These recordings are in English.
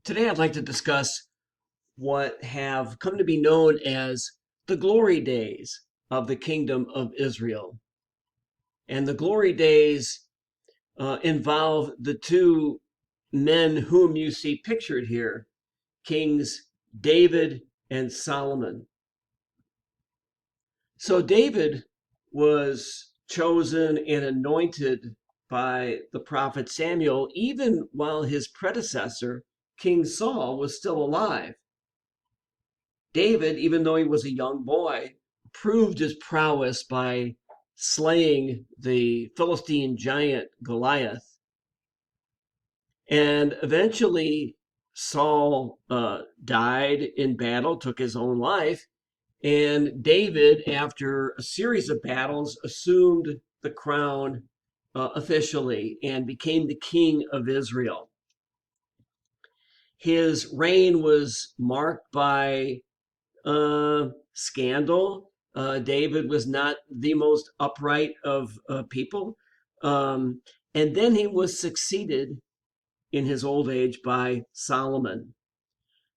Today, I'd like to discuss what have come to be known as the glory days of the kingdom of Israel. And the glory days involve the two men whom you see pictured here, Kings David and Solomon. So, David was chosen and anointed by the prophet Samuel, even while his predecessor, King Saul, was still alive. David, even though he was a young boy, proved his prowess by slaying the Philistine giant Goliath. And eventually, Saul died in battle, took his own life. And David, after a series of battles, assumed the crown officially and became the king of Israel. His reign was marked by scandal. David was not the most upright of people. And then he was succeeded in his old age by Solomon.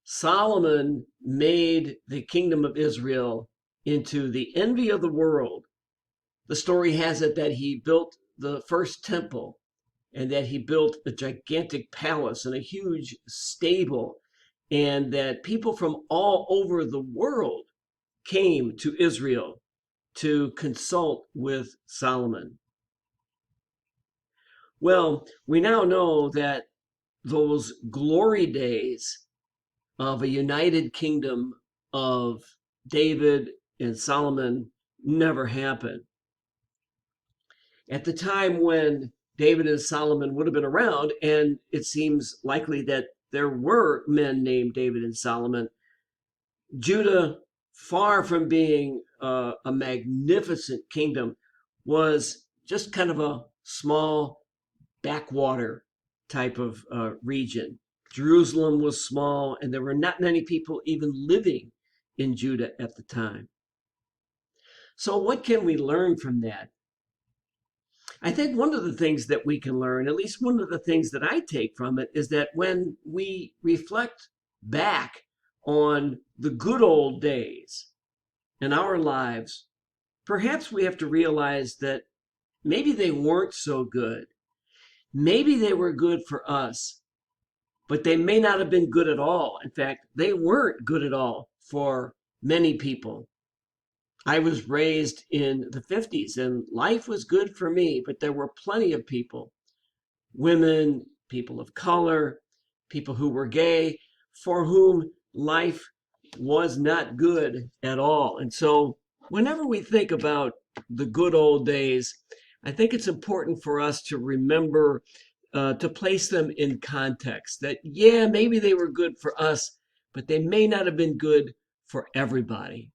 Solomon made the kingdom of Israel into the envy of the world. The story has it that he built the first temple and that he built a gigantic palace and a huge stable, and that people from all over the world came to Israel to consult with Solomon. Well, we now know that those glory days of a united kingdom of David and Solomon never happened. At the time when David and Solomon would have been around, and it seems likely that there were men named David and Solomon, Judah, far from being a magnificent kingdom, was just kind of a small backwater type of region. Jerusalem was small, and there were not many people even living in Judah at the time. So, what can we learn from that? I think one of the things that we can learn, at least one of the things that I take from it, is that when we reflect back on the good old days in our lives, perhaps we have to realize that maybe they weren't so good. Maybe they were good for us, but they may not have been good at all. In fact, they weren't good at all for many people. I was raised in the 50s and life was good for me, but there were plenty of people, women, people of color, people who were gay, for whom life was not good at all. And so whenever we think about the good old days, I think it's important for us to remember to place them in context that, yeah, maybe they were good for us, but they may not have been good for everybody.